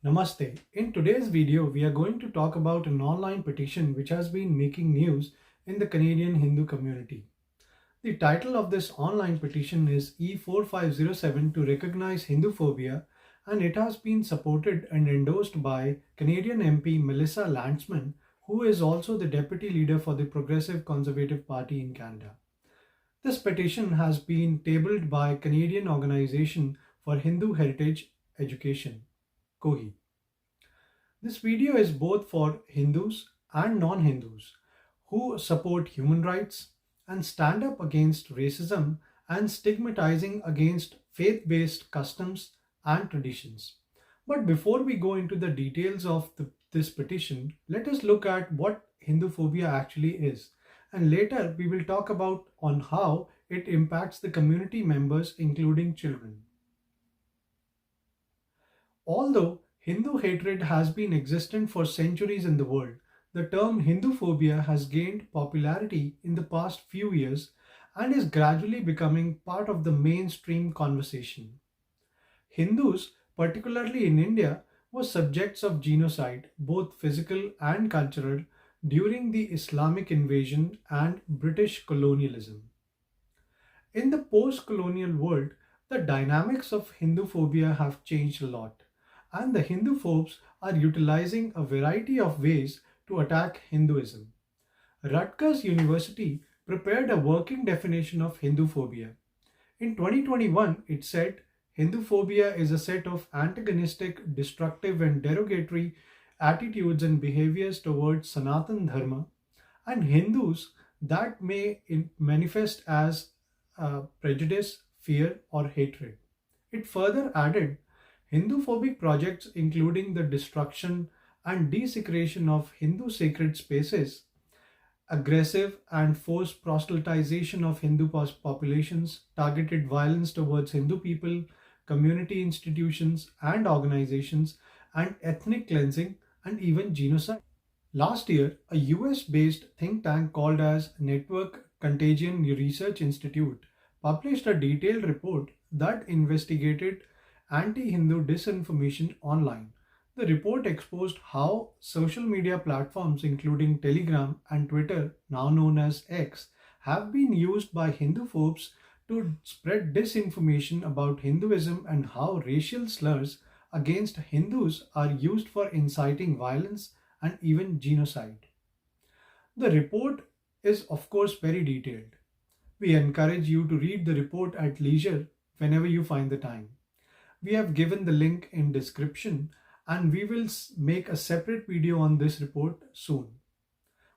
Namaste. In today's video, we are going to talk about an online petition which has been making news in the Canadian Hindu community. The title of this online petition is E4507 to recognize Hinduphobia, and it has been supported and endorsed by Canadian MP Melissa Landsman, who is also the deputy leader for the Progressive Conservative Party in Canada. This petition has been tabled by Canadian Organization for Hindu Heritage Education, COHI. This video is both for Hindus and non-Hindus who support human rights and stand up against racism and stigmatizing against faith-based customs and traditions. But before we go into the details of this petition, let us look at what Hinduphobia actually is. And later we will talk about on how it impacts the community members, including children. Although Hindu hatred has been existent for centuries in the world, the term Hinduphobia has gained popularity in the past few years and is gradually becoming part of the mainstream conversation. Hindus, particularly in India, were subjects of genocide, both physical and cultural, during the Islamic invasion and British colonialism. In the post-colonial world, the dynamics of Hinduphobia have changed a lot, and the Hinduphobes are utilizing a variety of ways to attack Hinduism. Rutgers University prepared a working definition of Hinduphobia. In 2021, it said Hinduphobia is a set of antagonistic, destructive, and derogatory attitudes and behaviors towards Sanatan Dharma and Hindus that may manifest as prejudice, fear, or hatred. It further added Hinduphobic projects, including the destruction and desecration of Hindu sacred spaces, aggressive and forced proselytization of Hindu populations, targeted violence towards Hindu people, community institutions and organizations, and ethnic cleansing, and even genocide. Last year, a US-based think tank called as Network Contagion Research Institute published a detailed report that investigated anti-Hindu disinformation online. The report exposed how social media platforms including Telegram and Twitter, now known as X, have been used by Hinduphobes to spread disinformation about Hinduism and how racial slurs against Hindus are used for inciting violence and even genocide. The report is of course very detailed. We encourage you to read the report at leisure whenever you find the time. We have given the link in description and we will make a separate video on this report soon.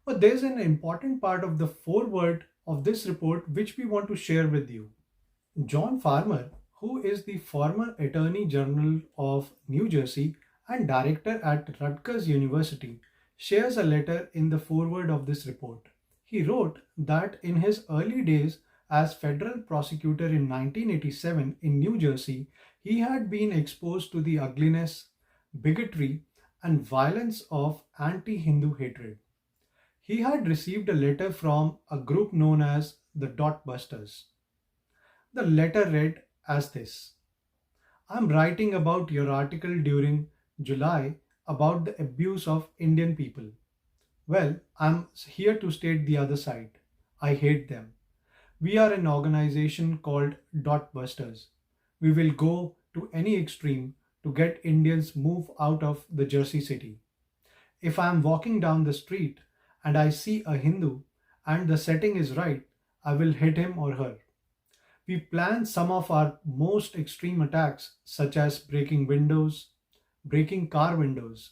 But there's an important part of the foreword of this report which we want to share with you. John Farmer, who is the former Attorney General of New Jersey and director at Rutgers University, shares a letter in the foreword of this report. He wrote that in his early days as federal prosecutor in 1987 in New Jersey, he had been exposed to the ugliness, bigotry, and violence of anti-Hindu hatred. He had received a letter from a group known as the Dot Busters. The letter read as this: I'm writing about your article during July about the abuse of Indian people. Well, I'm here to state the other side. I hate them. We are an organization called Dot Busters. We will go to any extreme to get Indians move out of the Jersey city. If I am walking down the street and I see a Hindu and the setting is right, I will hit him or her. We plan some of our most extreme attacks, such as breaking windows, breaking car windows,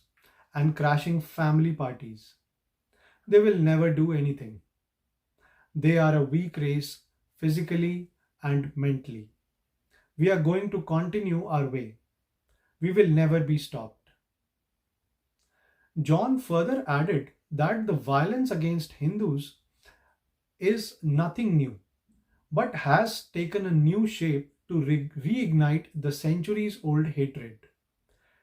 and crashing family parties. They will never do anything. They are a weak race, physically and mentally. We are going to continue our way. We will never be stopped. John further added that the violence against Hindus is nothing new, but has taken a new shape to reignite the centuries-old hatred.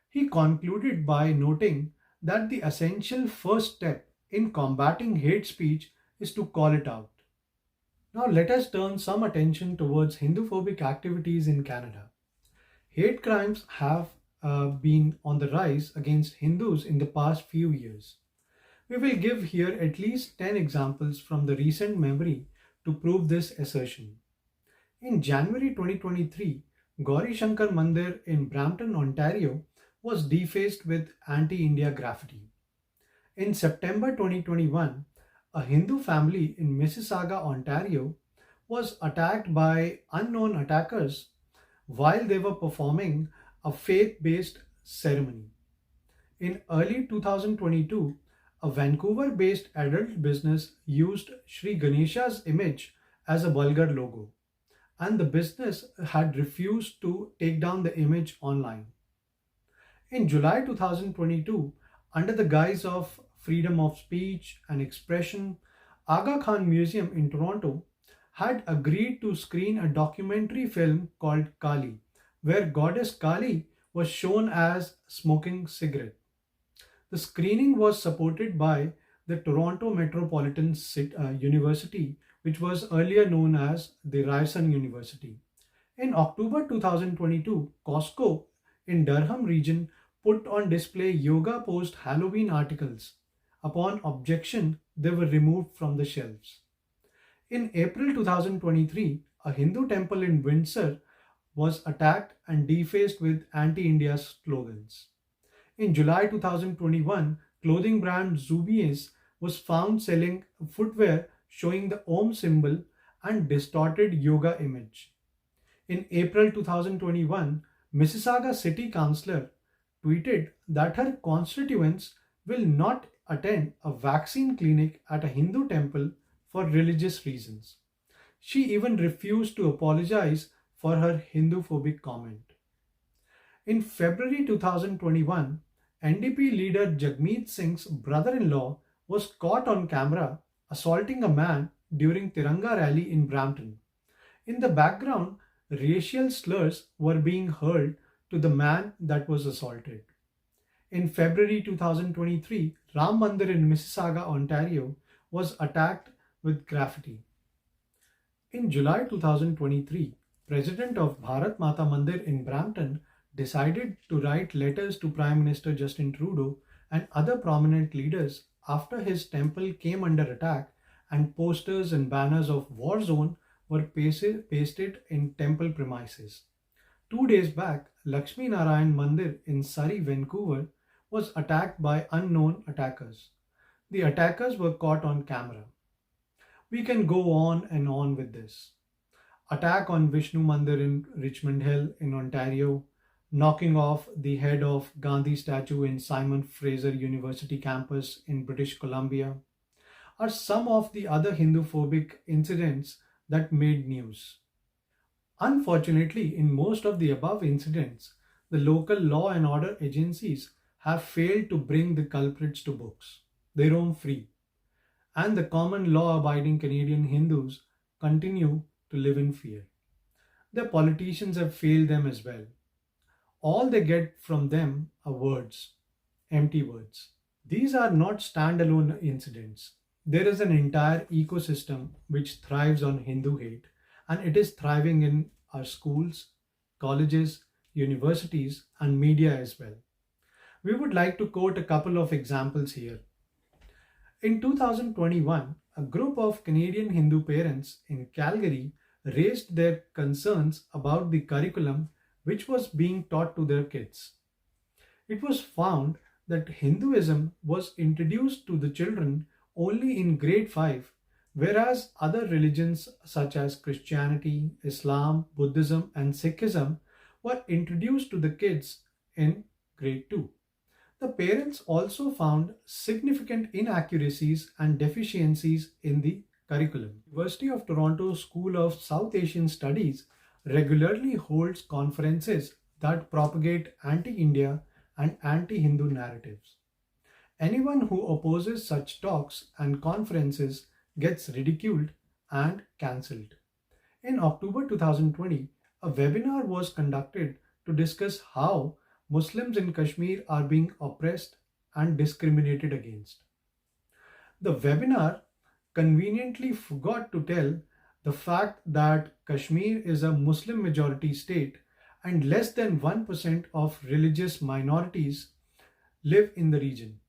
He concluded by noting that the essential first step in combating hate speech is to call it out. Now let us turn some attention towards Hinduphobic activities in Canada. Hate crimes have been on the rise against Hindus in the past few years. We will give here at least 10 examples from the recent memory to prove this assertion. In January 2023, Gauri Shankar Mandir in Brampton, Ontario was defaced with anti India graffiti. In September 2021, a Hindu family in Mississauga, Ontario was attacked by unknown attackers while they were performing a faith based ceremony. In early 2022, a Vancouver based adult business used Sri Ganesha's image as a vulgar logo, and the business had refused to take down the image online. In July 2022, under the guise of freedom of speech and expression, Aga Khan Museum in Toronto had agreed to screen a documentary film called Kali, where goddess Kali was shown as smoking cigarette. The screening was supported by the Toronto Metropolitan University, which was earlier known as the Ryerson University. In October 2022, Costco in Durham region put on display yoga post Halloween articles. Upon objection, they were removed from the shelves. In April 2023, a Hindu temple in Windsor was attacked and defaced with anti-India slogans. In July 2021, clothing brand Zubies was found selling footwear showing the Om symbol and distorted yoga image. In April 2021, Mississauga City Councillor tweeted that her constituents will not attend a vaccine clinic at a Hindu temple for religious reasons. She even refused to apologize for her Hindu-phobic comment. In February 2021, NDP leader Jagmeet Singh's brother-in-law was caught on camera assaulting a man during Tiranga rally in Brampton. In the background, racial slurs were being hurled to the man that was assaulted. In February 2023, Ram Mandir in Mississauga, Ontario was attacked with graffiti. In July 2023, President of Bharat Mata Mandir in Brampton decided to write letters to Prime Minister Justin Trudeau and other prominent leaders after his temple came under attack and posters and banners of war zone were pasted in temple premises. 2 days back, Lakshmi Narayan Mandir in Surrey, Vancouver was attacked by unknown attackers. The attackers were caught on camera. We can go on and on with this. Attack on Vishnu Mandir in Richmond Hill in Ontario, knocking off the head of Gandhi statue in Simon Fraser University campus in British Columbia, are some of the other Hindu-phobic incidents that made news. Unfortunately, in most of the above incidents, the local law and order agencies have failed to bring the culprits to books. They roam free, and the common law-abiding Canadian Hindus continue to live in fear. Their politicians have failed them as well. All they get from them are words, empty words. These are not standalone incidents. There is an entire ecosystem which thrives on Hindu hate, and it is thriving in our schools, colleges, universities, and media as well. We would like to quote a couple of examples here. In 2021, a group of Canadian Hindu parents in Calgary raised their concerns about the curriculum which was being taught to their kids. It was found that Hinduism was introduced to the children only in grade 5, whereas other religions such as Christianity, Islam, Buddhism, and Sikhism were introduced to the kids in grade 2. The parents also found significant inaccuracies and deficiencies in the curriculum. University of Toronto School of South Asian Studies regularly holds conferences that propagate anti-India and anti-Hindu narratives. Anyone who opposes such talks and conferences gets ridiculed and cancelled. In October 2020, a webinar was conducted to discuss how Muslims in Kashmir are being oppressed and discriminated against. The webinar conveniently forgot to tell the fact that Kashmir is a Muslim majority state and less than 1% of religious minorities live in the region.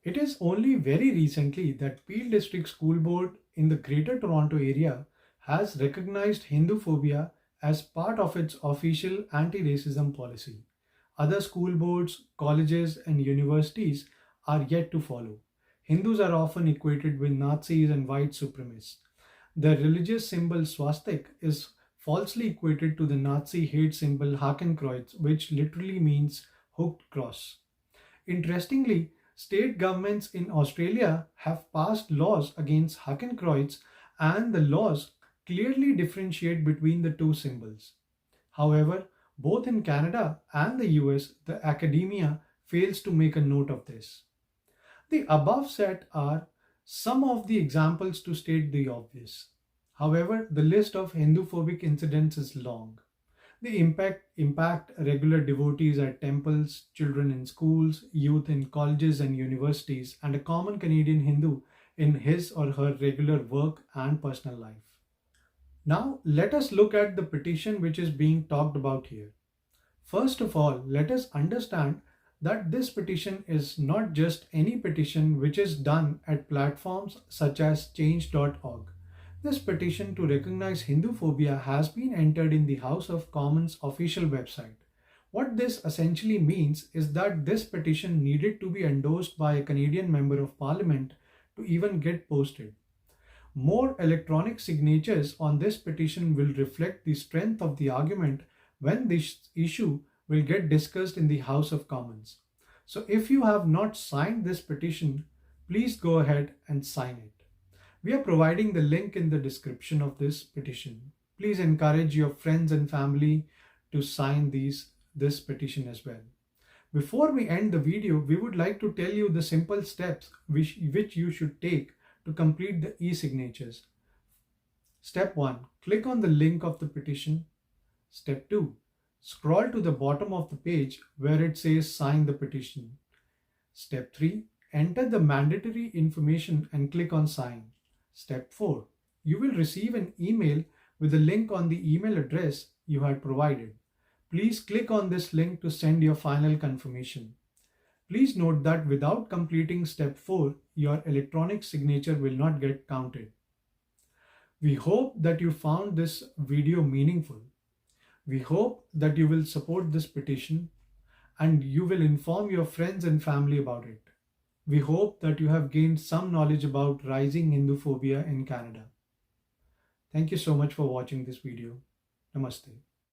It is only very recently that Peel District School Board in the Greater Toronto Area has recognized Hindu phobia as part of its official anti-racism policy. Other school boards, colleges, and universities are yet to follow. Hindus are often equated with Nazis and white supremacists. The religious symbol swastik is falsely equated to the Nazi hate symbol Hakenkreuz, which literally means hooked cross. Interestingly, state governments in Australia have passed laws against Hakenkreuz, and the laws clearly differentiate between the two symbols. However, both in Canada and the US, the academia fails to make a note of this. The above set are some of the examples to state the obvious. However, the list of Hindu-phobic incidents is long. They impact regular devotees at temples, children in schools, youth in colleges and universities, and a common Canadian Hindu in his or her regular work and personal life. Now, let us look at the petition which is being talked about here. First of all, let us understand that this petition is not just any petition which is done at platforms such as change.org. This petition to recognize Hindu phobia has been entered in the House of Commons official website. What this essentially means is that this petition needed to be endorsed by a Canadian Member of Parliament to even get posted. More electronic signatures on this petition will reflect the strength of the argument when this issue will get discussed in the House of Commons. So if you have not signed this petition, please go ahead and sign it. We are providing the link in the description of this petition. Please encourage your friends and family to sign this petition as well. Before we end the video, we would like to tell you the simple steps which you should take to complete the e-signatures. Step 1. Click on the link of the petition. Step 2. Scroll to the bottom of the page where it says sign the petition. Step 3. Enter the mandatory information and click on sign. Step 4. You will receive an email with a link on the email address you had provided. Please click on this link to send your final confirmation. Please note that without completing step 4, your electronic signature will not get counted. We hope that you found this video meaningful. We hope that you will support this petition and you will inform your friends and family about it. We hope that you have gained some knowledge about rising Hindu phobia in Canada. Thank you so much for watching this video. Namaste.